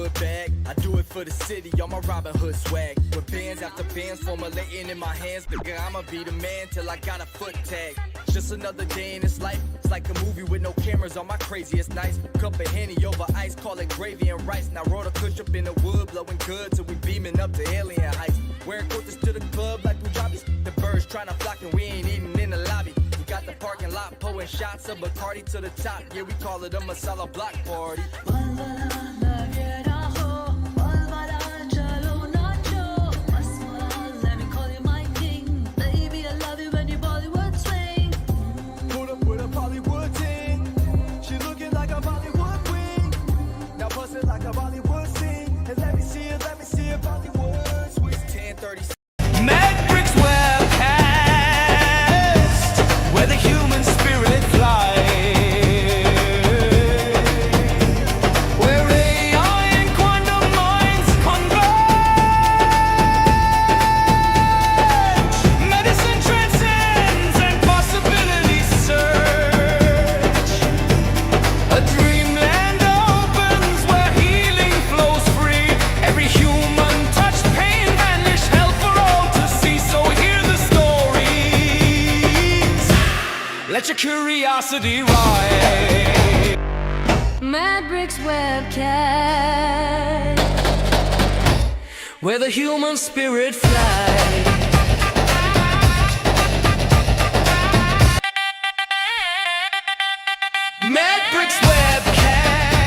hood bag. I do it for the city on my Robin Hood swag. With bands after bands formulating in my hands, nigga, I'ma be the man till I got a foot tag. Just another day in this life. It's like a movie with no cameras on my craziest nights. Cup of Henny over ice, call it gravy and rice. Now roll a kush up in the wood, blowing good till we beaming up to alien heights. Wearing coaches to the club like Prodigies. The birds trying to flock and we ain't eating in the lobby. We got the parking lot, pouring shots of Bacardi to the top. Yeah, we call it a masala block party. Let your curiosity ride. Mad Bricks webcast, where the human spirit flies. Mad Bricks webcast,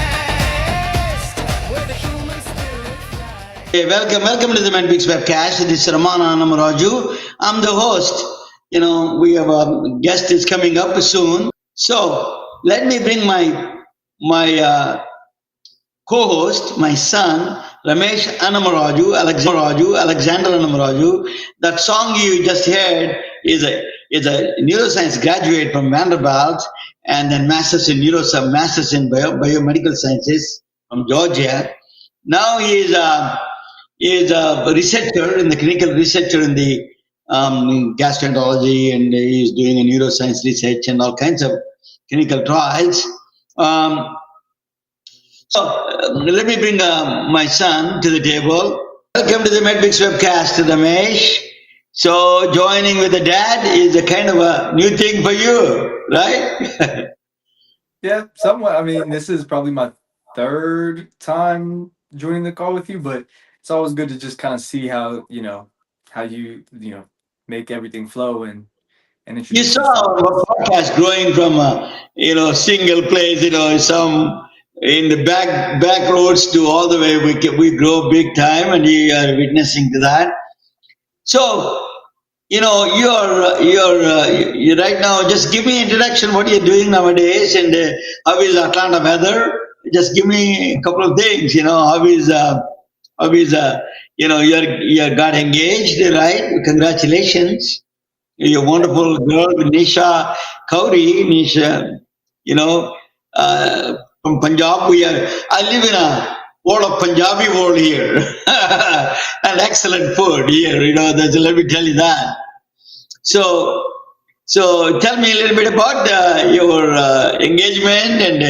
where the human spirit flies. Hey, welcome to the Mad Bricks webcast. This is Ramana Namaraju. I'm the host. We have a guest is coming up soon. So let me bring my co-host, my son, Ramesh Alexander Anamaraju. That song you just heard is a neuroscience graduate from Vanderbilt, and then masters in biomedical sciences from Georgia. Now he is a researcher in the clinical researcher in the gastroenterology, and he's doing a neuroscience research and all kinds of clinical trials. Let me bring my son to the table. Welcome to the Mad Bricks webcast, Ramesh. So joining with the dad is a kind of a new thing for you, right? Yeah, somewhat. I mean, this is probably my third time joining the call with you, but it's always good to just kind of see how you make everything flow and introduce You saw yourself. our podcast growing from single place, some in the back roads to all the way we grow big time, and you are witnessing to that. So you're right now. Just give me introduction. What you're doing nowadays, and how is Atlanta weather? Just give me a couple of things. How is you got engaged, right? Congratulations. You're a wonderful girl, Nisha Kauri. Nisha, from Punjab. I live in a world of Punjabi world here. And excellent food here, let me tell you that. So tell me a little bit about your engagement and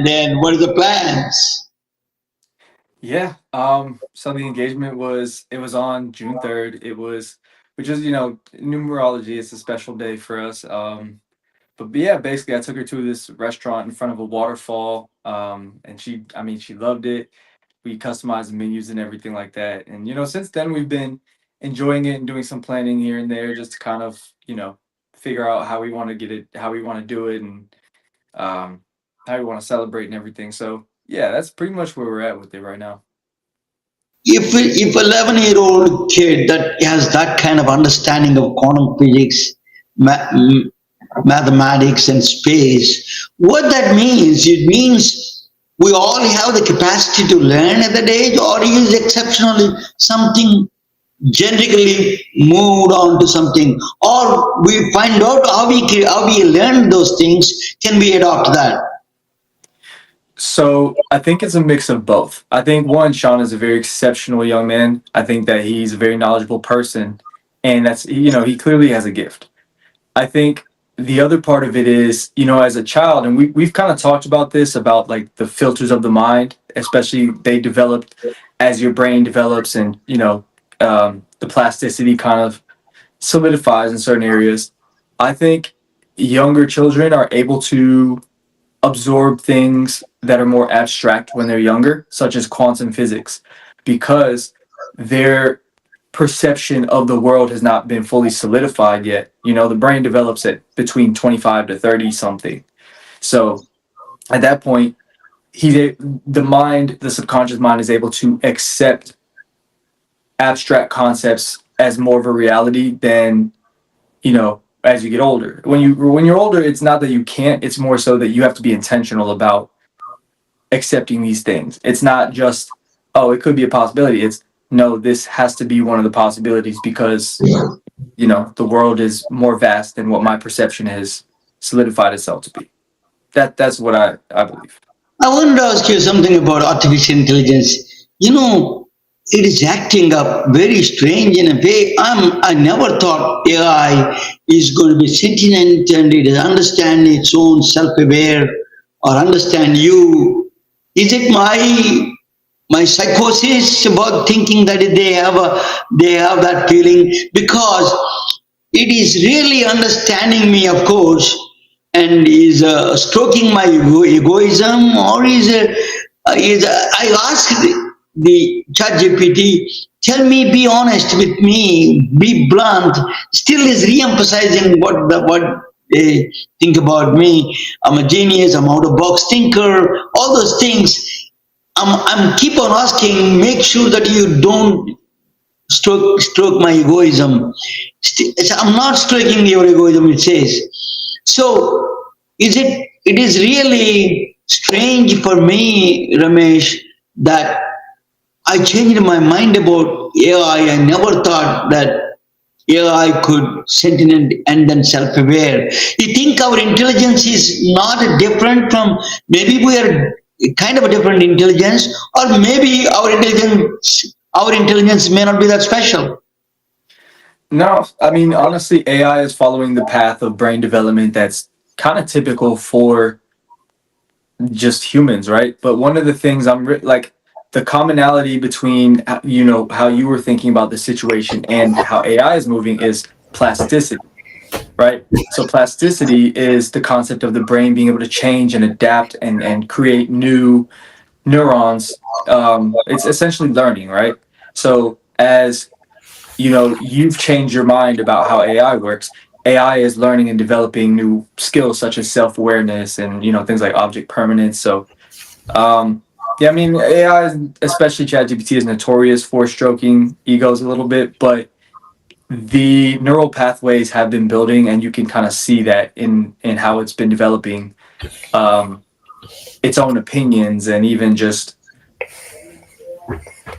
then what are the plans? Yeah. So the engagement was on June 3rd. Which is numerology. It's a special day for us. But yeah, basically I took her to this restaurant in front of a waterfall. And she loved it. We customized the menus and everything like that. And since then we've been enjoying it and doing some planning here and there just to kind of, figure out how we want to do it, and how we want to celebrate and everything. So yeah, that's pretty much where we're at with it right now. If 11-year-old kid that has that kind of understanding of quantum physics, mathematics, and space, what that means? It means we all have the capacity to learn at that age, or is exceptionally something genetically moved on to something, or we find out how we learn those things. Can we adopt that? So I think it's a mix of both. I think one, Sean is a very exceptional young man. I think that he's a very knowledgeable person, and he clearly has a gift. I think the other part of it is, as a child, and we've kind of talked about this, about like the filters of the mind, especially they developed as your brain develops, and the plasticity kind of solidifies in certain areas. I think younger children are able to absorb things that are more abstract when they're younger, such as quantum physics, because their perception of the world has not been fully solidified yet. The brain develops at between 25 to 30 something. So at that point, the subconscious mind is able to accept abstract concepts as more of a reality than, as you get older. When you're older, it's not that you can't, it's more so that you have to be intentional about accepting these things. It's not just, oh, it could be a possibility. It's, no, this has to be one of the possibilities, because the world is more vast than what my perception has solidified itself to be. That's what I believe. I wanted to ask you something about artificial intelligence. It is acting up very strange in a way. I never thought AI is going to be sentient and it understand its own self-aware or understand you. Is it my psychosis about thinking that they have that feeling? Because it is really understanding me, of course, and is stroking my egoism, or I asked the chat GPT, tell me, be honest with me, be blunt, still is re-emphasizing what they think about me. I'm a genius, I'm out of box thinker, all those things. I'm keep on asking, make sure that you don't stroke my egoism. I'm not stroking your egoism, it says. So it is really strange for me, Ramesh, that I changed my mind about AI. I never thought that AI could sentient and then self-aware. You think our intelligence is not different from, maybe we are kind of a different intelligence, or maybe our intelligence may not be that special. No, I mean, honestly, AI is following the path of brain development that's kind of typical for just humans, right? But one of the things like, the commonality between how you were thinking about the situation and how AI is moving is plasticity, right? So plasticity is the concept of the brain being able to change and adapt and create new neurons. It's essentially learning, right? So as you've changed your mind about how AI works. AI is learning and developing new skills such as self-awareness and things like object permanence. So yeah, I mean, AI, especially ChatGPT, is notorious for stroking egos a little bit, but the neural pathways have been building, and you can kind of see that in how it's been developing um, its own opinions, and even just,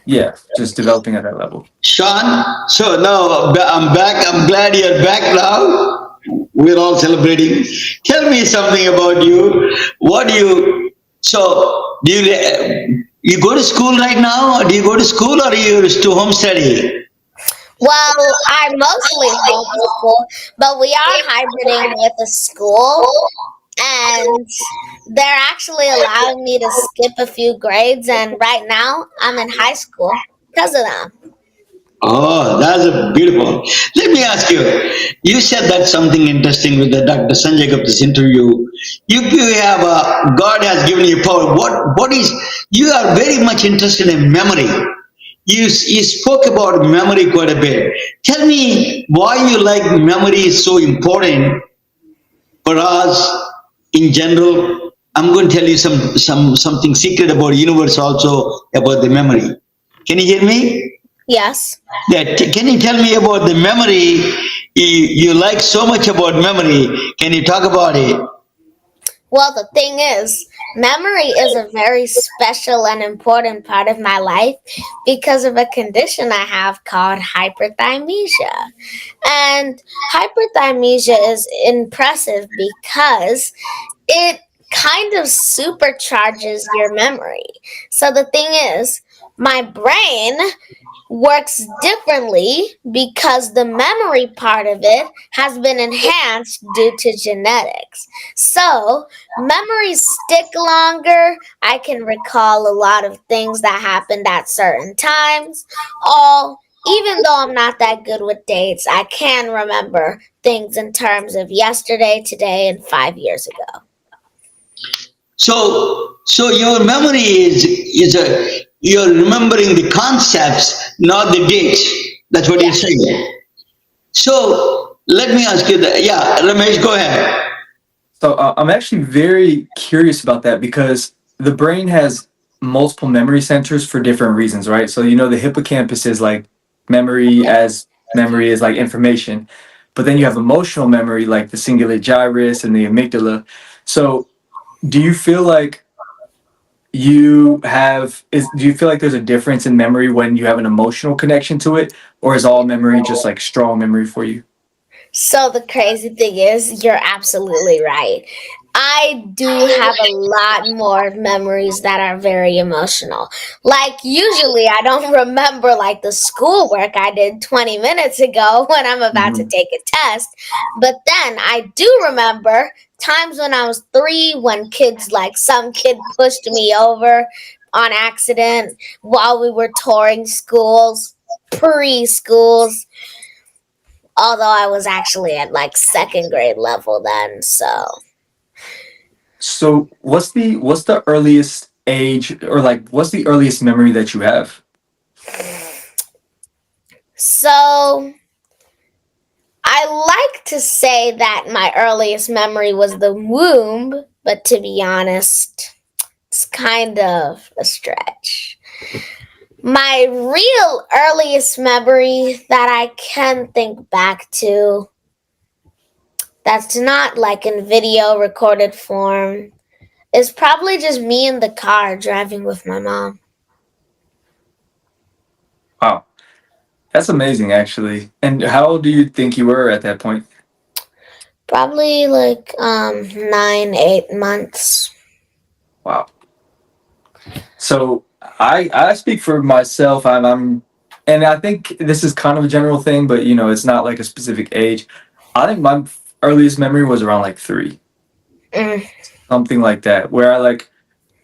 yeah, just developing at that level. Sean, so now I'm back. I'm glad you're back now. We're all celebrating. Tell me something about you. What do you, so do you go to school right now? Do you go to school, or you to home study? Well, I mostly homeschool, but we are hybriding with the school, and they're actually allowing me to skip a few grades. And right now, I'm in high school because of them. Oh, that's a beautiful. Let me ask you. You said that something interesting with the Dr. Sanjay Gupta's interview. You have God has given you power. What is, you are very much interested in memory. You spoke about memory quite a bit. Tell me why you like memory is so important for us in general. I'm going to tell you something secret about universe also about the memory. Can you hear me? Yes. Yeah, can you tell me about the memory? You like so much about memory. Can you talk about it? Well, the thing is, memory is a very special and important part of my life because of a condition I have called hyperthymesia. And hyperthymesia is impressive because it kind of supercharges your memory. So the thing is, my brain works differently because the memory part of it has been enhanced due to genetics. So, memories stick longer. I can recall a lot of things that happened at certain times. All even though I'm not that good with dates, I can remember things in terms of yesterday, today, and 5 years ago. So your memory is a you're remembering the concepts, not the dates. That's what you're Yeah. saying. So let me ask you that. Yeah, Ramesh, go ahead. So I'm actually very curious about that because the brain has multiple memory centers for different reasons, right? So the hippocampus is like memory is like information, but then you have emotional memory like the cingulate gyrus and the amygdala. So do you feel like do you feel like there's a difference in memory when you have an emotional connection to it, or is all memory just like strong memory for you? So the crazy thing is, you're absolutely right. I do have a lot more memories that are very emotional. Like usually I don't remember like the schoolwork I did 20 minutes ago when I'm about to Mhm. take a test, but then I do remember times when I was 3 when kids like some kid pushed me over on accident while we were touring schools, preschools, although I was actually at like second grade level then. So what's the earliest age, or like what's the earliest memory that you have? So I like to say that my earliest memory was the womb, but to be honest, it's kind of a stretch. My real earliest memory that I can think back to, that's not like in video recorded form, is probably just me in the car driving with my mom. Wow, that's amazing actually. And how old do you think you were at that point? Probably like 9, 8 months. Wow. So I speak for myself. And I think this is kind of a general thing, but it's not like a specific age. I think my earliest memory was around like 3, Mm. something like that, where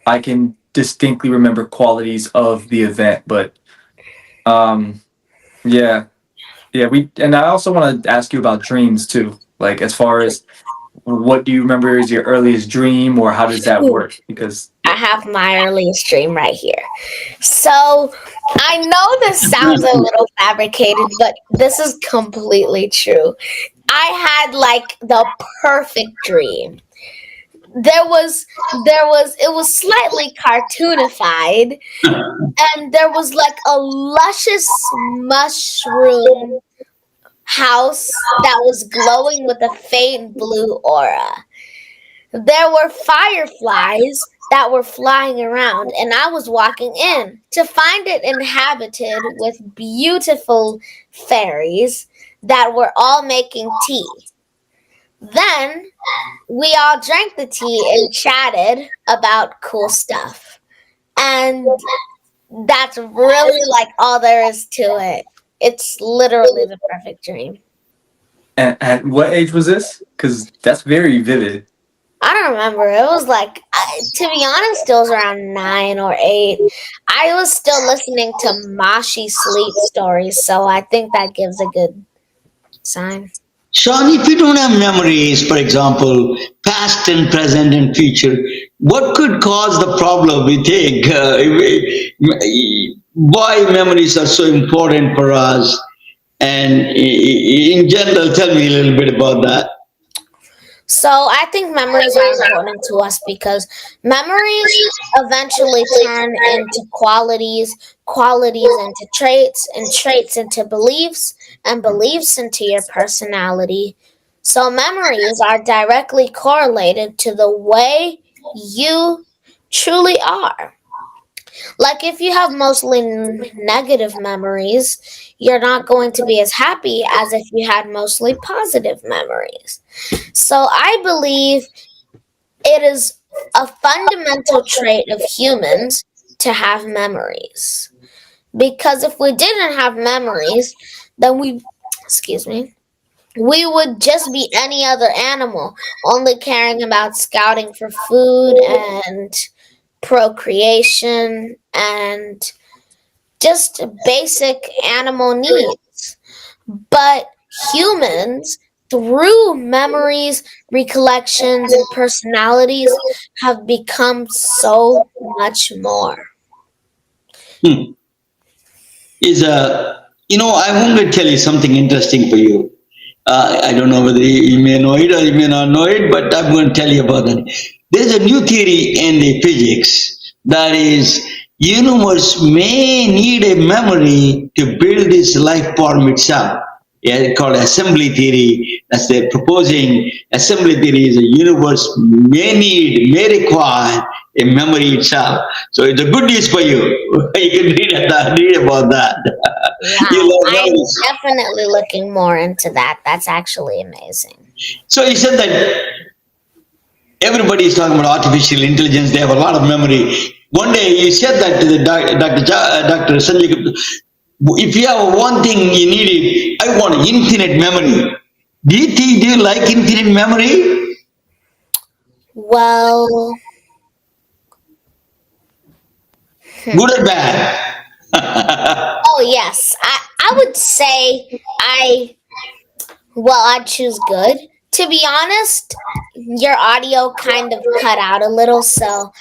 I can distinctly remember qualities of the event. But um, yeah, yeah. And I also want to ask you about dreams too. Like as far as what do you remember is your earliest dream, or how does that work? Because I have my earliest dream right here. So I know this sounds a little fabricated, but this is completely true. I had like the perfect dream. It was slightly cartoonified, and there was like a luscious mushroom house that was glowing with a faint blue aura. There were fireflies that were flying around, and I was walking in to find it inhabited with beautiful fairies that were all making tea. Then we all drank the tea and chatted about cool stuff. And that's really like all there is to it. It's literally the perfect dream. and at what age was this? Because that's very vivid. I don't remember. It was like, to be honest, it was around 9 or 8. I was still listening to Mashi sleep stories, so I think that gives a good sign. Sean, if you don't have memories, for example, past and present and future, what could cause the problem? We think why memories are so important for us, and in general, tell me a little bit about that. So I think memories are important to us because memories eventually turn into qualities, qualities into traits, and traits into beliefs, and beliefs into your personality. So memories are directly correlated to the way you truly are. Like if you have mostly negative memories, you're not going to be as happy as if you had mostly positive memories. So I believe it is a fundamental trait of humans to have memories. Because if we didn't have memories, then excuse me, we would just be any other animal, only caring about scouting for food and procreation and just basic animal needs. But humans, through memories, recollections, and personalities, have become so much more. Hmm. Is I want to tell you something interesting for you. I don't know whether you may know it or you may not know it, but I'm going to tell you about that. There's a new theory in the physics that is universe may need a memory to build its life form itself. Yeah, it's called assembly theory. That's they're proposing. Assembly theory is a universe may require a memory itself. So it's a good news for you. You can read about that. You Wow, love I'm memories. definitely looking more into that. That's actually amazing. So you said that everybody is talking about artificial intelligence. They have a lot of memory. One day you said that to the Dr. Sanjay Gupta, if you have one thing you needed, I want infinite memory. Do you like infinite memory? Well, Good or bad? oh yes, I would say I'd choose good. To be honest, your audio kind of cut out a little, so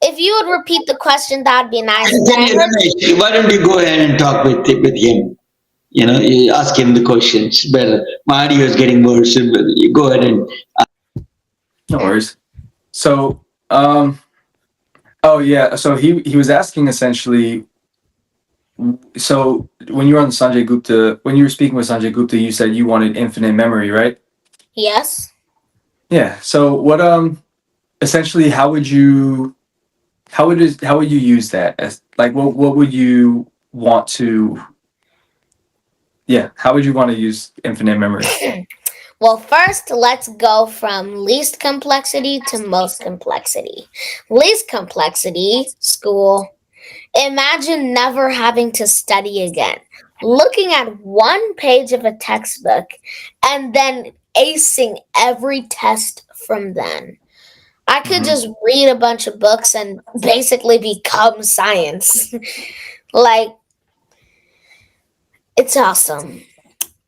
if you would repeat the question, that'd be nice. I'm But telling I you, heard Ramesh, why don't you go ahead and talk with him? You ask him the questions better. My audio is getting worse. You go ahead and No worries. So, oh yeah. So he was asking essentially. So when you were on Sanjay Gupta, when you were speaking with Sanjay Gupta, you said you wanted infinite memory, right? yes. Yeah. So what essentially how would you use that as like what would you want to how would you want to use infinite memory? Well, first, let's go from least complexity to most complexity. Least complexity, school. Imagine never having to study again. Looking at one page of a textbook and then acing every test from then. I could Mhm. just read a bunch of books and basically become science. Like, it's awesome.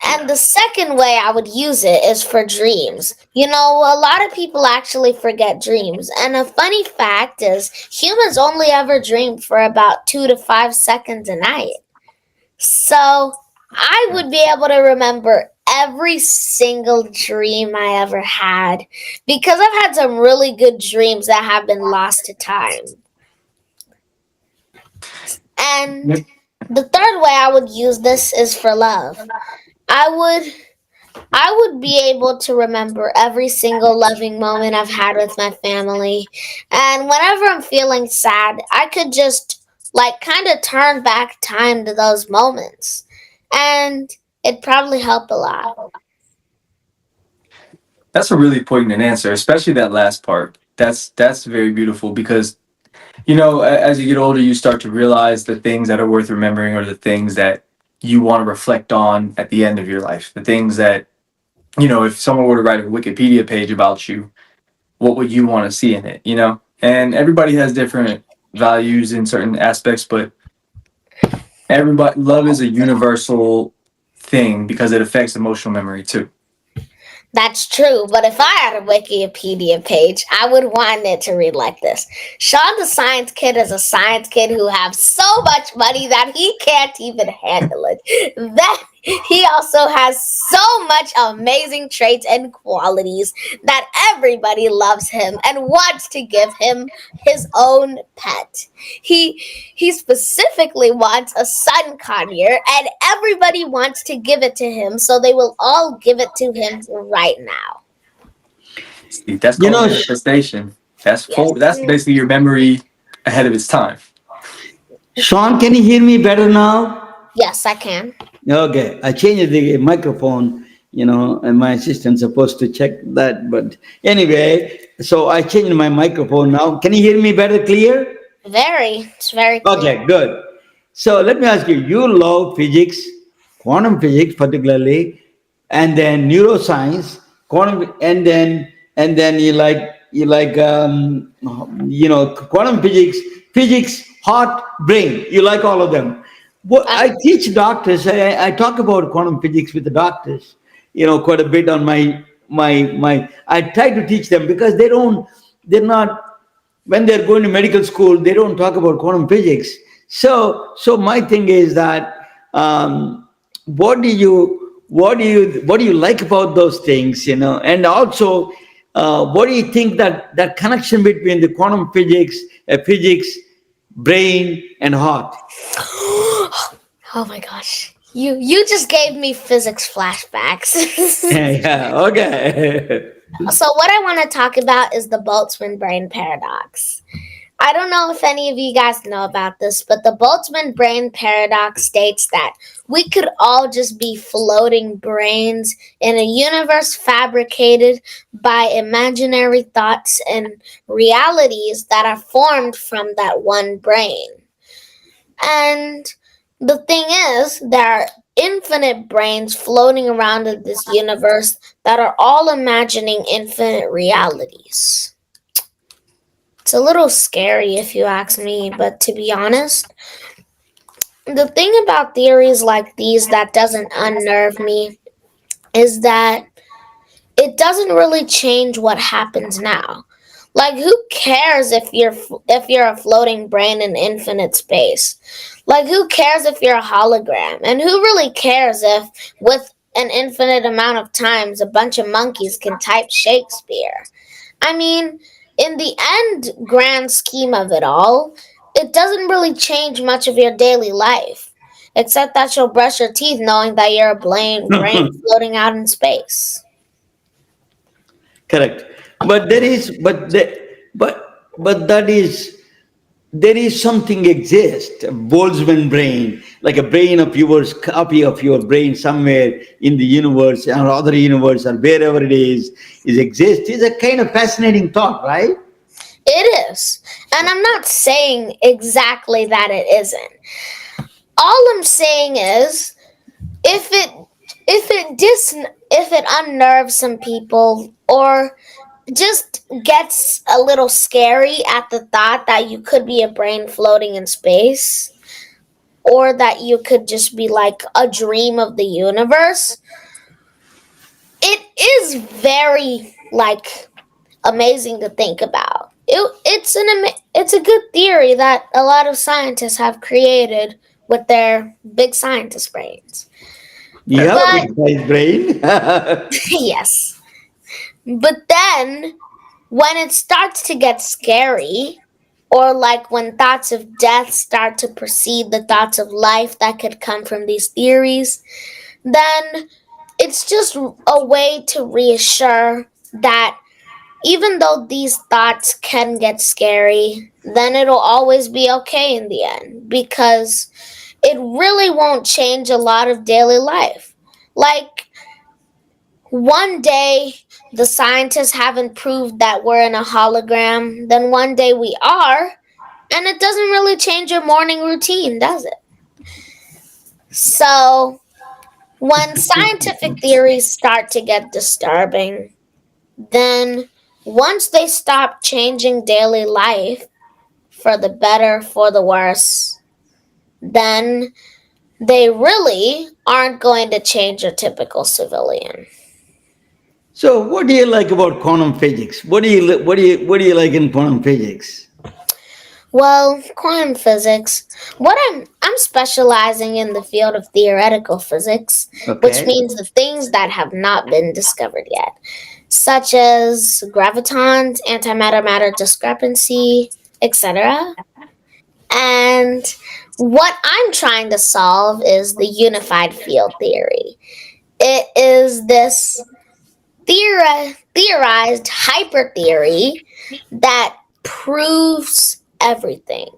And the second way I would use it is for dreams. You know, a lot of people actually forget dreams. And a funny fact is, humans only ever dream for about 2 to 5 seconds a night. So I would be able to remember every single dream I ever had because I've had some really good dreams that have been lost to time. And Yep. the third way I would use this is for love. I would I would be able to remember every single loving moment I've had with my family. And whenever I'm feeling sad, I could just like kind of turn back time to those moments. And it'd probably help a lot. That's a really poignant answer, especially that last part. That's very beautiful because as you get older, you start to realize the things that are worth remembering are the things that you want to reflect on at the end of your life. The things that, if someone were to write a Wikipedia page about you, what would you want to see in it, And everybody has different values in certain aspects, but love is a universal thing because it affects emotional memory too. That's true, but if I had a Wikipedia page, I would want it to read like this. Sean the Science Kid is a science kid who has so much money that he can't even handle it. Then he also has so much amazing traits and qualities that everybody loves him and wants to give him his own pet. He specifically wants a sun conure, and everybody wants to give it to him, so they will all give it to him right now. See, that's you called know, manifestation. Yes. That's basically your memory ahead of its time. Sean, can you hear me better now? Yes, I can. Okay, I changed the microphone, and my assistant's supposed to check that. But anyway, so I changed my microphone now. Can you hear me better, clear? Very. It's very clear. Okay, good. So let me ask you: you love physics, quantum physics particularly, and then neuroscience, quantum, and then you like quantum physics, physics, heart, brain. You like all of them. What I I teach doctors, I talk about quantum physics with the doctors, quite a bit on my. I try to teach them because they're not when they're going to medical school, they don't talk about quantum physics. So my thing is that what do you like about those things, and also what do you think that connection between the quantum physics, brain, and heart? Oh my gosh. You just gave me physics flashbacks. Yeah, okay. So what I want to talk about is the Boltzmann brain paradox. I don't know if any of you guys know about this, but the Boltzmann brain paradox states that we could all just be floating brains in a universe fabricated by imaginary thoughts and realities that are formed from that one brain. And the thing is, there are infinite brains floating around in this universe that are all imagining infinite realities. It's a little scary if you ask me, but to be honest, the thing about theories like these that doesn't unnerve me is that it doesn't really change what happens now. Like who cares if you're a floating brain in infinite space? Like who cares if you're a hologram? And who really cares if with an infinite amount of times a bunch of monkeys can type Shakespeare? I mean, in the end grand scheme of it all, it doesn't really change much of your daily life, except that you'll brush your teeth knowing that you're a brain floating out in space. Correct. But there is, but that is, there is something exists, a Boltzmann brain, like a brain of yours, copy of your brain somewhere in the universe or other universe or wherever it is exists. Is a kind of fascinating thought, right? It is. And I'm not saying exactly that it isn't. All I'm saying is if it if it unnerves some people or just gets a little scary at the thought that you could be a brain floating in space or that you could just be like a dream of the universe, it is very like amazing to think about. It's a good theory that a lot of scientists have created with their big scientist brains. You have a But big size brain. yes. But then when it starts to get scary, or like when thoughts of death start to precede the thoughts of life that could come from these theories, then it's just a way to reassure that even though these thoughts can get scary, then it'll always be okay in the end because it really won't change a lot of daily life. Like, one day the scientists haven't proved that we're in a hologram, then one day we are, and it doesn't really change your morning routine, does it? So, when scientific theories start to get disturbing, then once they stop changing daily life for the better, for the worse, then they really aren't going to change a typical civilian. So, what do you like about quantum physics? What do you like in quantum physics? Well, quantum physics. I'm specializing in the field of theoretical physics, which Okay. means the things that have not been discovered yet, such as gravitons, antimatter matter discrepancy, etc. And what I'm trying to solve is the unified field theory. It is this theorized hyper theory that proves everything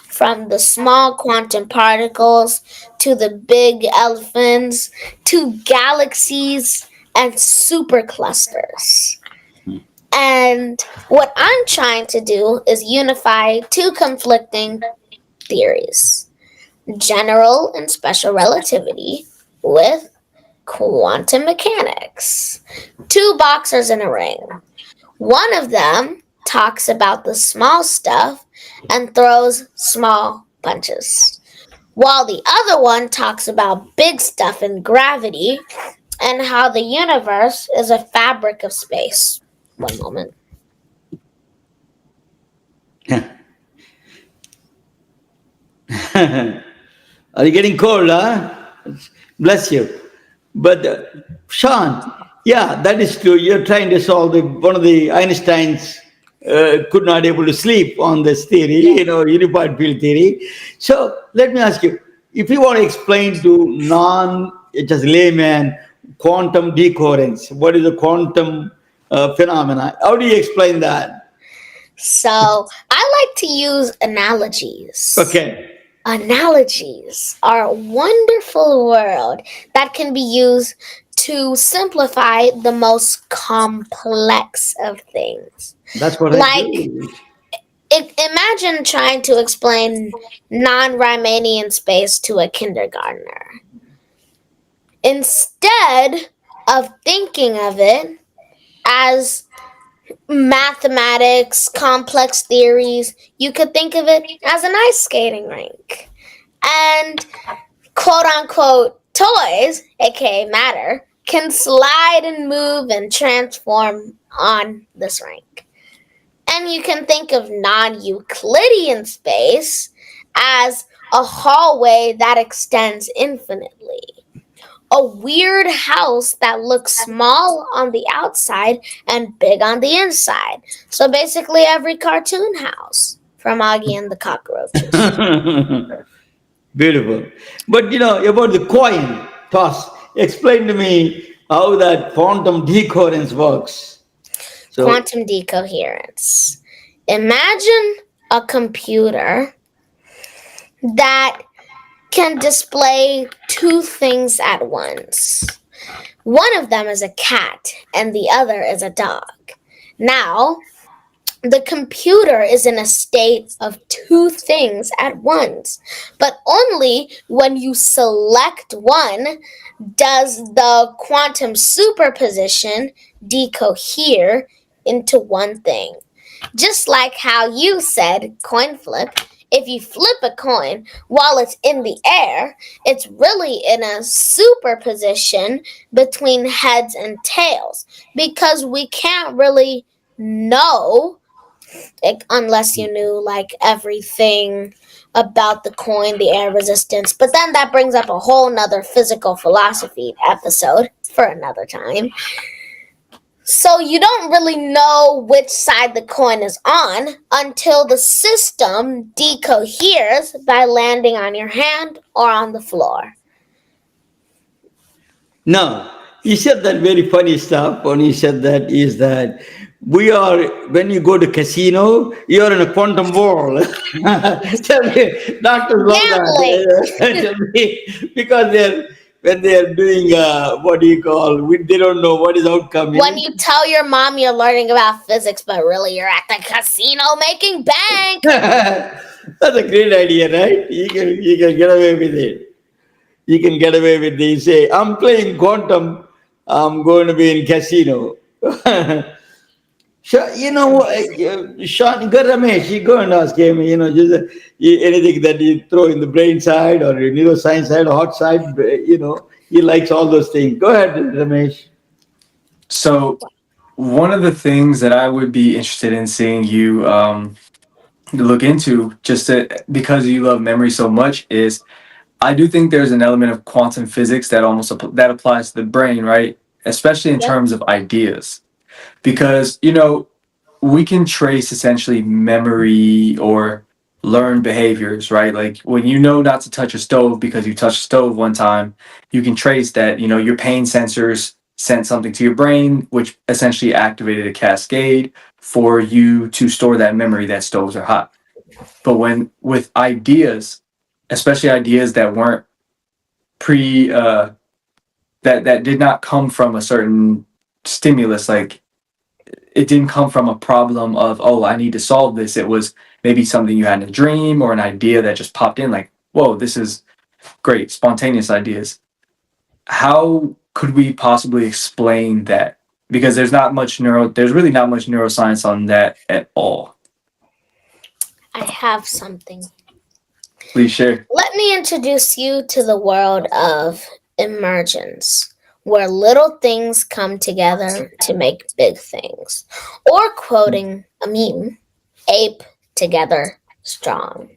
from the small quantum particles to the big elephants to galaxies and superclusters. And what I'm trying to do is unify two conflicting theories. general and special relativity with quantum mechanics. Two boxers in a ring. One of them talks about the small stuff and throws small punches, while the other one talks about big stuff and gravity and how the universe is a fabric of space. One moment. Are you getting cold, huh? Bless you. But Sean, yeah, that is true. You're trying to solve one of the Einstein's could not able to sleep on this theory, unified field theory. So let me ask you, if you want to explain to just layman quantum decoherence, what is a quantum phenomena? How do you explain that? So I like to use analogies. Okay. Analogies are a wonderful word that can be used to simplify the most complex of things. That's what I do. Imagine trying to explain non-Riemannian space to a kindergartner. Instead of thinking of it as mathematics, complex theories, you could think of it as an ice skating rink. And quote unquote toys, aka matter, can slide and move and transform on this rink. And you can think of non-Euclidean space as a hallway that extends infinitely. A weird house that looks small on the outside and big on the inside. So basically every cartoon house from Augie and the Cockroaches. Beautiful. But about the coin toss, explain to me how that quantum decoherence works. Quantum decoherence. Imagine a computer that can display two things at once. One of them is a cat and the other is a dog. Now, the computer is in a state of two things at once, but only when you select one does the quantum superposition decohere into one thing. Just like how you said coin flip, if you flip a coin while it's in the air, it's really in a superposition between heads and tails because we can't really know, unless you knew like everything about the coin, the air resistance. But then that brings up a whole nother physical philosophy episode for another time. So you don't really know which side the coin is on until the system decoheres by landing on your hand or on the floor. No, you said that very funny stuff when you said that is that we are, when you go to casino, you're in a quantum world. Tell me, Dr. Tell me, because when they're doing they don't know what is outcome. When you tell your mom you're learning about physics, but really you're at the casino making bank. That's a great idea, right? You can get away with it. You can get away with it. Say, I'm playing quantum. I'm going to be in casino. Sure, Sean, go Ramesh, you go and ask him, just anything that you throw in the brain side or neuroscience side or hot side, he likes all those things. Go ahead, Ramesh. So one of the things that I would be interested in seeing you look into, because you love memory so much, is I do think there's an element of quantum physics that that applies to the brain, right? Especially in terms of ideas. Because, we can trace essentially memory or learned behaviors, right? Like when you know not to touch a stove because you touched a stove one time, you can trace that, your pain sensors sent something to your brain, which essentially activated a cascade for you to store that memory that stoves are hot. But with ideas, especially ideas that weren't that did not come from a certain stimulus, like it didn't come from a problem of, I need to solve this. It was maybe something you had in a dream or an idea that just popped in, like whoa, this is great, spontaneous ideas. How could we possibly explain that? Because there's really not much neuroscience on that at all. I have something. Please share. Let me introduce you to the world of emergence, where little things come together to make big things. Or quoting a meme, ape together strong.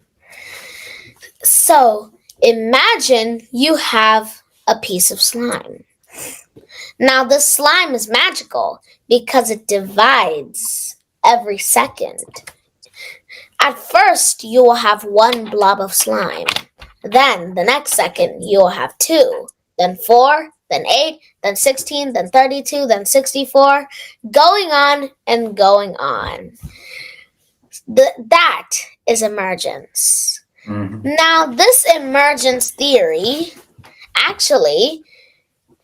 So imagine you have a piece of slime. Now, this slime is magical because it divides every second. At first, you will have one blob of slime. Then, the next second, you will have two. Then 4, then 8, then 16, then 32, then 64. Going on and going on. That is emergence. Now, this emergence theory actually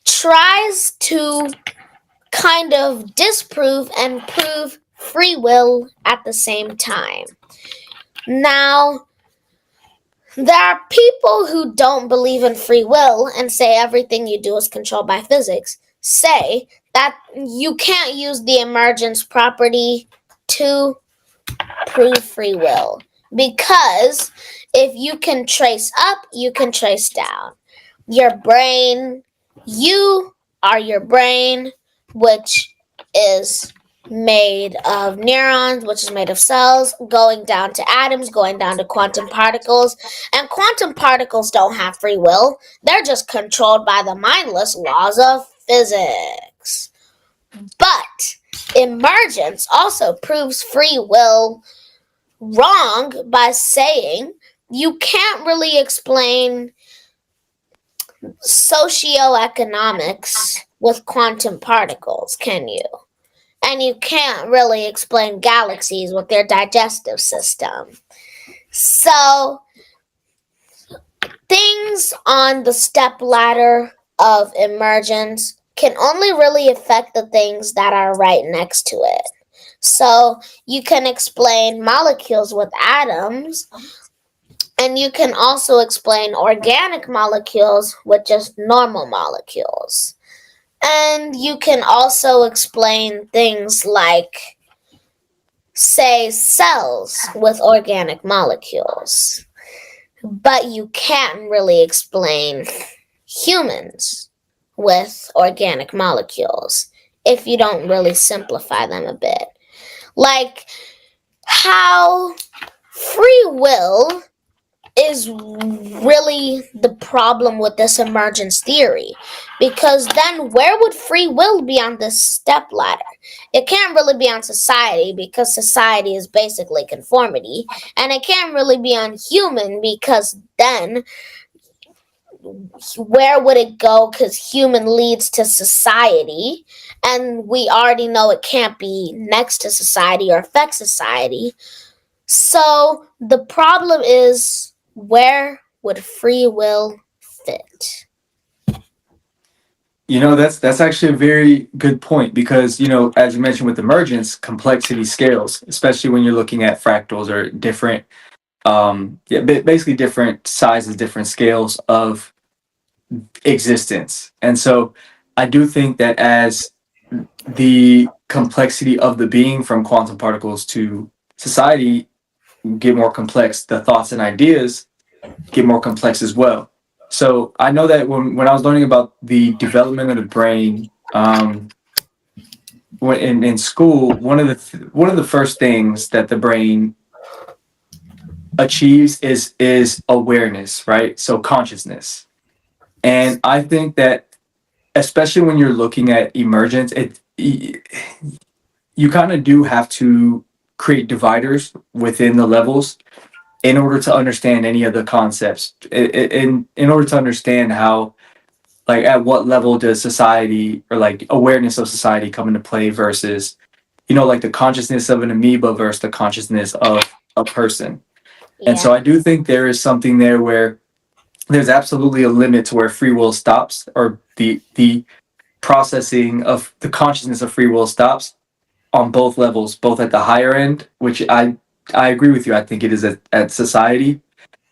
tries to kind of disprove and prove free will at the same time. Now, there are people who don't believe in free will and say everything you do is controlled by physics, say that you can't use the emergence property to prove free will. Because if you can trace up, you can trace down. Your brain, you are your brain, which is made of neurons, which is made of cells, going down to atoms, going down to quantum particles. And quantum particles don't have free will. They're just controlled by the mindless laws of physics. But emergence also proves free will wrong by saying you can't really explain socioeconomics with quantum particles, can you? And you can't really explain galaxies with their digestive system. So, things on the step ladder of emergence can only really affect the things that are right next to it. So, you can explain molecules with atoms, and you can also explain organic molecules with just normal molecules. And you can also explain things like, say, cells with organic molecules. But you can't really explain humans with organic molecules if you don't really simplify them a bit. Like how free will is really the problem with this emergence theory, because then where would free will be on this step ladder? It can't really be on society because society is basically conformity, and it can't really be on human because then where would it go? Because human leads to society, and we already know it can't be next to society or affect society. So the problem is, where would free will fit? That's actually a very good point because, as you mentioned with emergence, complexity scales, especially when you're looking at fractals or different, basically different sizes, different scales of existence. And so I do think that as the complexity of the being from quantum particles to society get more complex, the thoughts and ideas get more complex as well. So I know that when I was learning about the development of the brain when in school, one of the first things that the brain achieves is awareness, right? So consciousness. And I think that especially when you're looking at emergence, you kind of do have to create dividers within the levels in order to understand any of the concepts, in order to understand how, like, at what level does society or like awareness of society come into play versus, like the consciousness of an amoeba versus the consciousness of a person. Yeah. And so I do think there is something there where there's absolutely a limit to where free will stops, or the processing of the consciousness of free will stops on both levels, both at the higher end, which I agree with you. I think it is at society,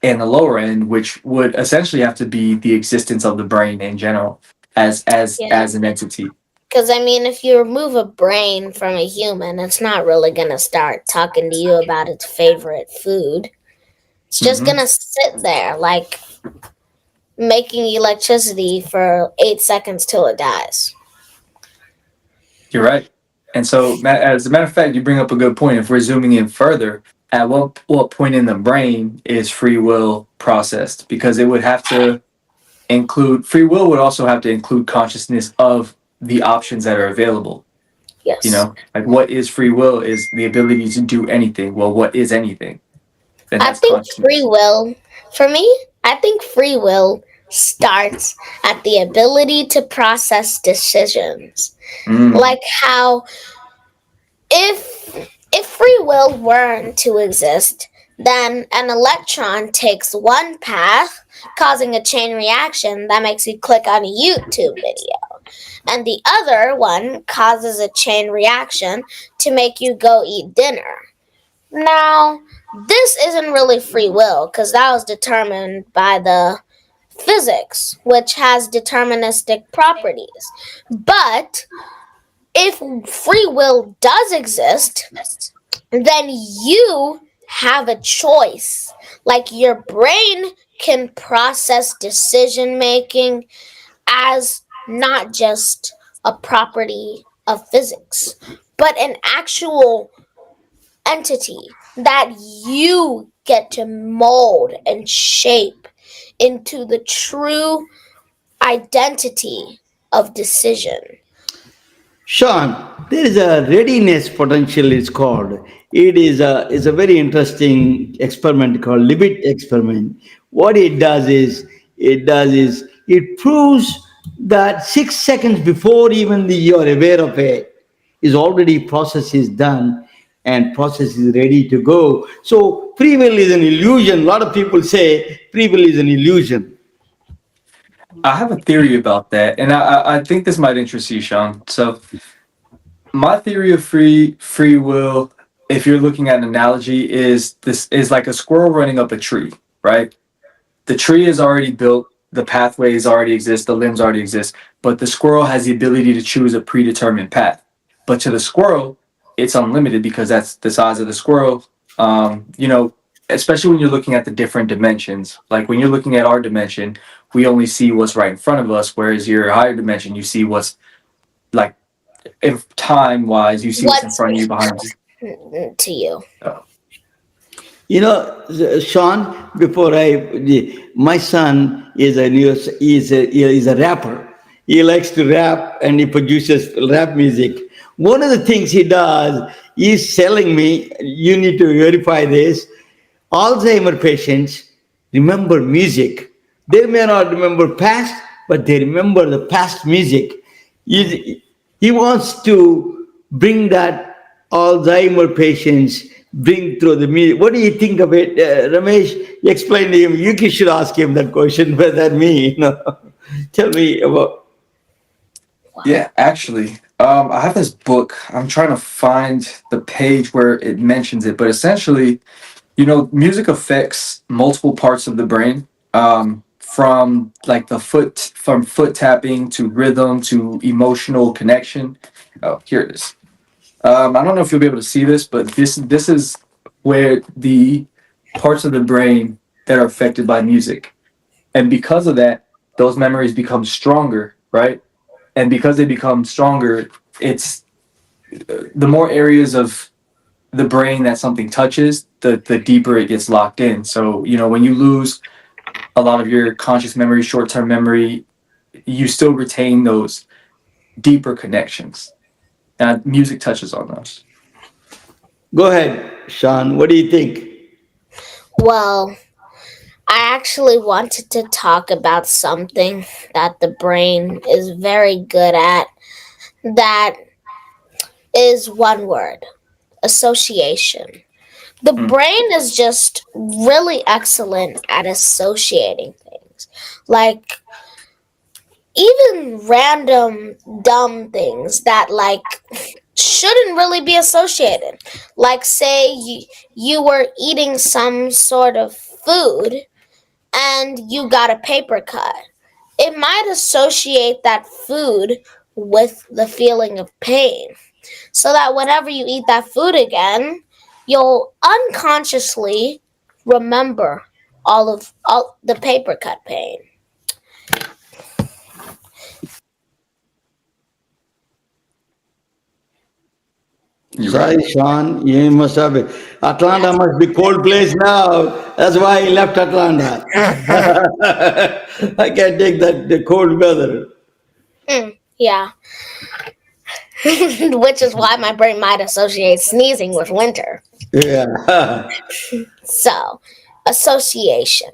and the lower end, which would essentially have to be the existence of the brain in general as an entity. Because, I mean, if you remove a brain from a human, it's not really going to start talking to you about its favorite food. It's just Hmm. going to sit there, like making electricity for 8 seconds till it dies. You're right. And so, as a matter of fact, you bring up a good point. If we're zooming in further, at what point in the brain is free will processed? Because it would have to include free will would also have to include consciousness of the options that are available. You Yes. know, like what is free will is the ability to do anything. Well, what is anything? Then I that's think free consciousness. will, for me, I think free will starts at the ability to process decisions. Mm, Like how if free will weren't to exist, then an electron takes one path, causing a chain reaction that makes you click on a YouTube video, and the other one causes a chain reaction to make you go eat dinner. Now, this isn't really free will because that was determined by the physics, which has deterministic properties. But if free will does exist, then you have a choice. Like your brain can process decision making as not just a property of physics, but an actual entity that you get to mold and shape into the true identity of decision. Sean, there is a readiness potential, it's called. It's a very interesting experiment called Libet experiment. What it proves that 6 seconds before even you're aware of it, is already process is done and process is ready to go. So free will is an illusion. A lot of people say free will is an illusion. I have a theory about that, and I think this might interest you, Sean. So my theory of free will, if you're looking at an analogy, is this is like a squirrel running up a tree, right? The tree is already built, the pathways already exist, the limbs already exist, but the squirrel has the ability to choose a predetermined path. But to the squirrel, it's unlimited because that's the size of the squirrel. You know, especially when you're looking at the different dimensions. Like when you're looking at our dimension, we only see what's right in front of us, whereas your higher dimension, you see what's like if time wise, you see what's in What's front of you, behind to you? you. You know, Sean, my son is a rapper. He likes to rap and he produces rap music. One of the things he does is selling me, you need to verify this. Alzheimer patients remember music. They may not remember past, but they remember the past music. He wants to bring that Alzheimer patients bring through the music. What do you think of it, Ramesh? Explain to him. You should ask him that question rather than me. Tell me about. Yeah, actually, I have this book. I'm trying to find the page where it mentions it, but essentially, you know, music affects multiple parts of the brain, from like from foot tapping to rhythm to emotional connection. Oh, here it is. I don't know if you'll be able to see this, but this is where the parts of the brain that are affected by music, and because of that, those memories become stronger, right? And because they become stronger, it's the more areas of the brain that something touches, the deeper it gets locked in. So, you know, when you lose a lot of your conscious memory, short term memory, you still retain those deeper connections. And music touches on those. Go ahead, Sean. What do you think? Well, I actually wanted to talk about something that the brain is very good at. That is one word: association. The Mm. brain is just really excellent at associating things. Like, even random dumb things that, like, shouldn't really be associated. Like, say you were eating some sort of food and you got a paper cut, it might associate that food with the feeling of pain. So that whenever you eat that food again, you'll unconsciously remember all the paper cut pain. You're right. Sorry, Sean, you must have been. Atlanta must be cold place now. That's why he left Atlanta. I can't take that the cold weather. Yeah. Which is why my brain might associate sneezing with winter. Yeah. So, association.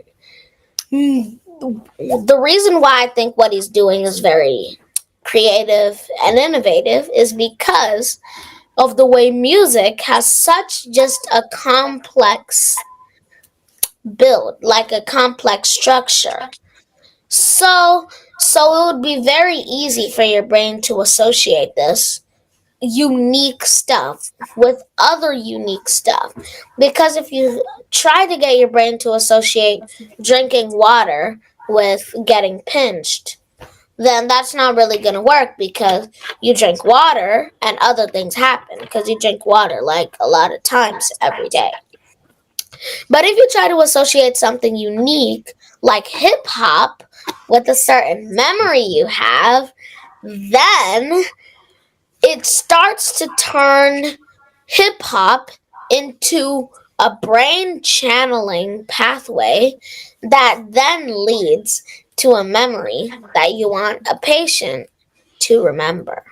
The reason why I think what he's doing is very creative and innovative is because of the way music has such just a complex build, like a complex structure. So it would be very easy for your brain to associate this unique stuff with other unique stuff. Because if you try to get your brain to associate drinking water with getting pinched, then that's not really going to work because you drink water and other things happen because you drink water like a lot of times every day. But if you try to associate something unique like hip hop with a certain memory you have, then it starts to turn hip hop into a brain channeling pathway that then leads to a memory that you want a patient to remember.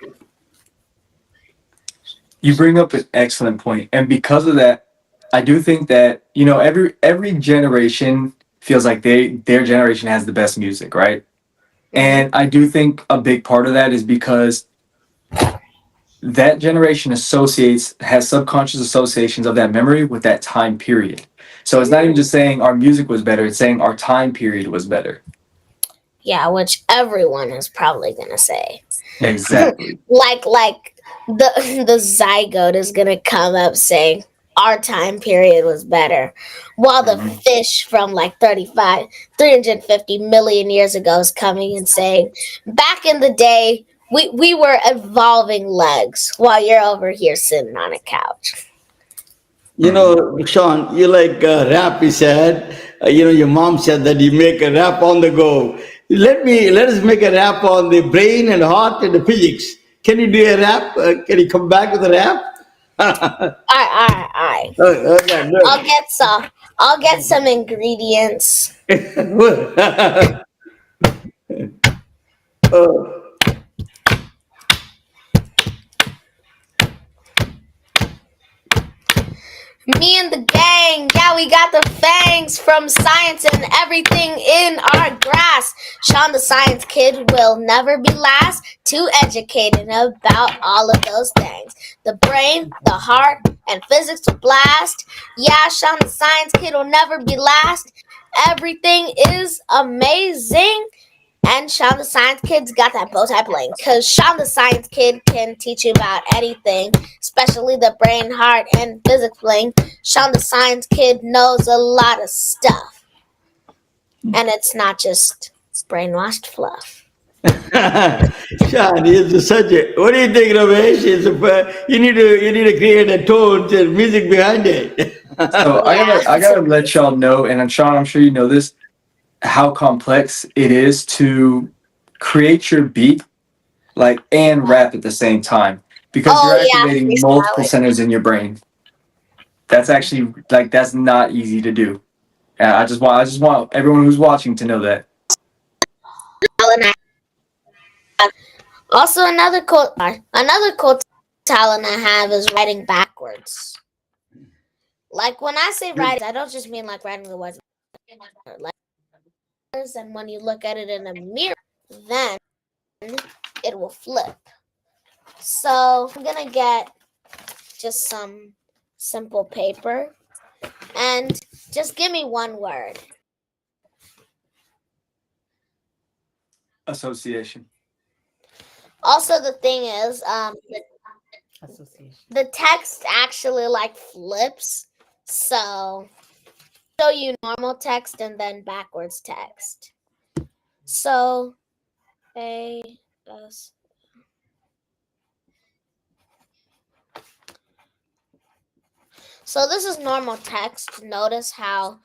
You bring up an excellent point, and because of that, I do think that every generation feels like their generation has the best music, right? And I do think a big part of that is because that generation has subconscious associations of that memory with that time period. So it's not even just saying our music was better; it's saying our time period was better. Yeah, which everyone is probably gonna say. Exactly. like the zygote is gonna come up saying our time period was better, while the Mhm. fish from like 350 million years ago is coming and saying back in the day we were evolving legs while you're over here sitting on a couch. You know, Sean, you like rap, you said. Your mom said that you make a rap on the go. Let us make a rap on the brain and heart and the physics. Can you do a rap? Can you come back with a rap? I Okay, I'll get some ingredients. good. uh, Me and the gang, yeah, we got the fangs from science and everything in our grass. Sean the Science Kid will never be last, too educated about all of those things. The brain, the heart, and physics to blast. Yeah, Sean the Science Kid will never be last. Everything is amazing. And Sean the Science Kid's got that bow tie bling. Because Sean the Science Kid can teach you about anything, especially the brain, heart, and physics bling. Sean the Science Kid knows a lot of stuff. And it's not just brainwashed fluff. Sean, is such a. What do you think, Ramesh? You need to create a tone and music behind it. So I gotta let y'all know, and Sean, I'm sure you know this, how complex it is to create your beat and rap at the same time because Oh, you're yeah, activating freestyle multiple it. centers in your brain. That's actually that's not easy to do. I just want everyone who's watching to know that. Also, another cool talent I have is writing backwards. Like when I say writing, I don't just mean like writing the words. And when you look at it in a mirror, then it will flip. So I'm gonna get just some simple paper and just give me one word. Association. Also, the thing is, Association. the text actually like flips. So show you normal text and then backwards text. So A S. So this is normal text. Notice how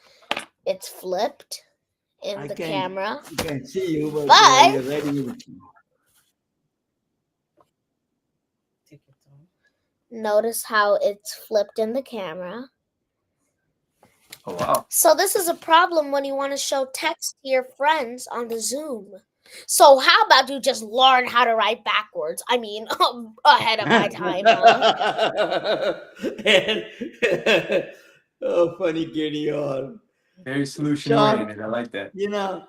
it's flipped in I the can camera. I can see you, but But you're writing. notice how it's flipped in the camera. Oh wow. So this is a problem when you want to show text to your friends on the Zoom. So how about you just learn how to write backwards? I mean, ahead of my time, huh? And oh, funny kid you are. Very solution Sean, oriented. I like that. you know,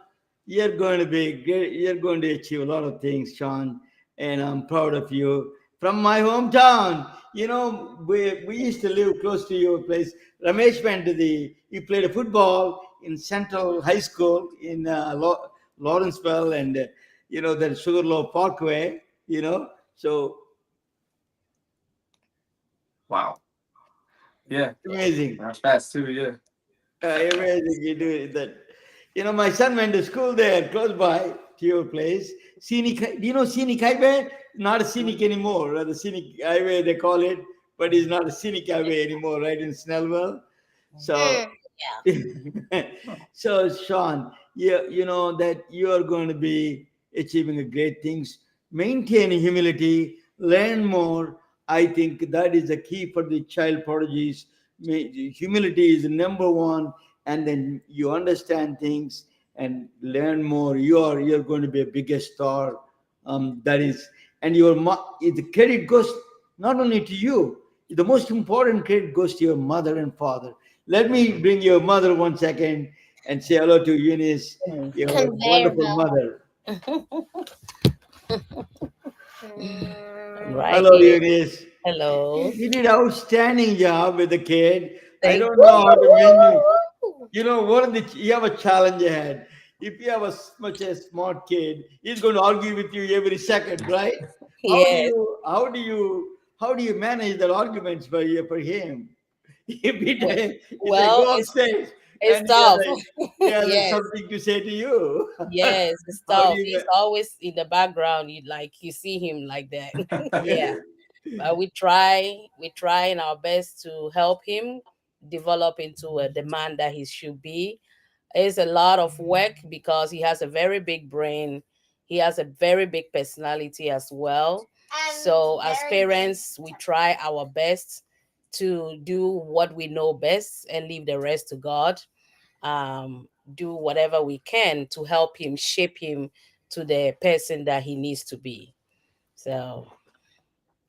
you're going to be great. You're going to achieve a lot of things, Sean, and I'm proud of you. From my hometown, we used to live close to your place. Ramesh went to he played a football in Central High School in Lawrenceville and, the Sugarloaf Parkway, so Wow. Yeah. amazing. That's fast too. Yeah. Amazing you do that. My son went to school there, close by to your place. Scenic, do you know Scenic Highway? Not a scenic anymore. The Scenic Highway they call it, but it's not a scenic highway anymore, right in Snellville. So, so Sean, you know that you are going to be achieving a great things. Maintain humility, learn more. I think that is the key for the child prodigies. Humility is number one, and then you understand things and learn more. You're going to be a biggest star. That is, and the credit goes not only to you. The most important credit goes to your mother and father. Let me bring your mother 1 second and say hello to Eunice, your Conveyor wonderful belt. mother. Right Hello, here. Eunice. Hello. You did outstanding job with the kid. I Thank don't know how to mention. You have a challenge ahead. If you have much a smart kid, he's going to argue with you every second, right? How do Yes. you how do you how do you manage the arguments for him? Well, He say well, go upstairs it's and tough. he has Yes. something to say to you. Yes, it's How do tough. you He's always in the background. You see him like that. Yeah. But we try in our best to help him develop into the man that he should be. It's a lot of work because he has a very big brain. He has a very big personality as well. So as parents, we try our best to do what we know best and leave the rest to God. Do whatever we can to help him shape him to the person that he needs to be. So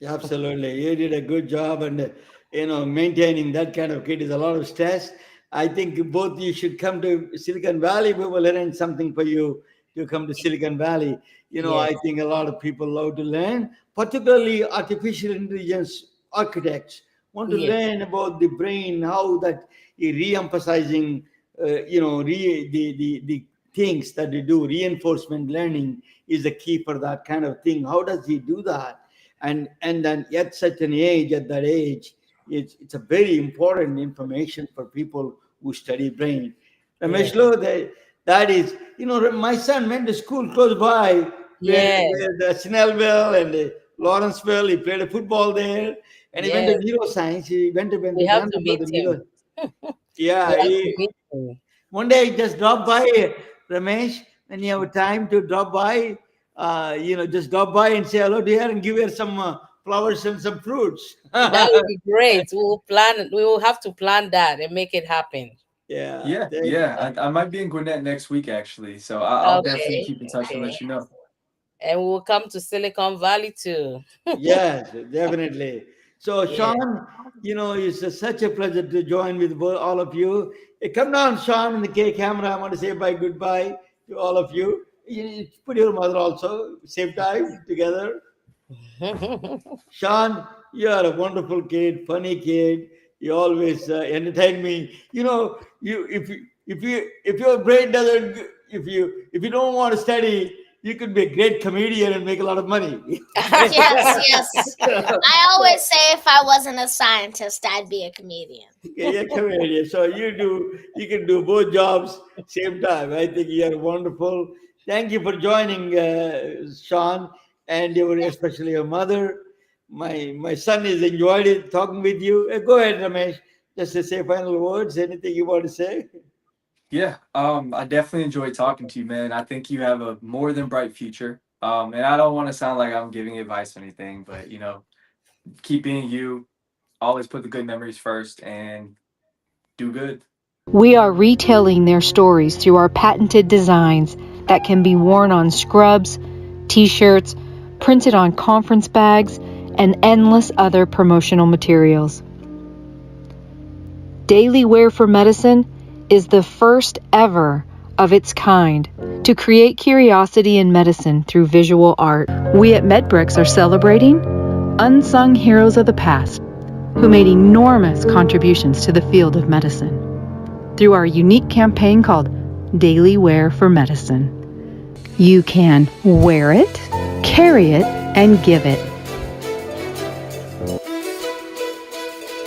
Absolutely, you did a good job, and maintaining that kind of kid is a lot of stress. I think both you should come to Silicon Valley. We will arrange something for you to come to Silicon Valley. yes, I think a lot of people love to learn, particularly artificial intelligence architects want to yes, learn about the brain, how that is re-emphasizing, the things that they do. Reinforcement learning is the key for that kind of thing. How does he do that? And then at such an age, at that age, it's a very important information for people who study brain. yes, Ramesh, that is, my son went to school close by yes, where the Snellville and the Lawrenceville. He played a football there, and he went to yes. neuroscience. He went We to have to Vanderbilt. meet him. We Yeah, have to meet him. one day just drop by, Ramesh, when you have time to drop by. Just drop by and say hello to her and give her some flowers and some fruits. That would be great. We will plan. We will have to plan that and make it happen. Yeah, Yeah. Yeah. I might be in Gwinnett next week actually, so I'll definitely Okay, keep in touch and okay. let you know. And we will come to Silicon Valley too. yes, definitely. So, Yeah. Sean, it's such a pleasure to join with all of you. Come down, Sean, in the camera. I want to say goodbye to all of you. You put your mother also. Same time together. Sean, you are a wonderful kid, funny kid. You always entertain me. You if your brain doesn't, if you don't want to study, you could be a great comedian and make a lot of money. Yes. I always say if I wasn't a scientist, I'd be a comedian. You're a comedian, so you can do both jobs same time. I think you're wonderful. Thank you for joining, Sean, and especially your mother. My son has enjoyed it talking with you. Go ahead, Ramesh. Just to say final words. Anything you want to say? Yeah, I definitely enjoyed talking to you, man. I think you have a more than bright future. And I don't want to sound like I'm giving advice or anything, but keep being you. Always put the good memories first and do good. We are retelling their stories through our patented designs that can be worn on scrubs, t-shirts, printed on conference bags, and endless other promotional materials. Daily Wear for Medicine is the first ever of its kind to create curiosity in medicine through visual art. We at MedBricks are celebrating unsung heroes of the past who made enormous contributions to the field of medicine through our unique campaign called Daily Wear for Medicine. You can wear it, carry it, and give it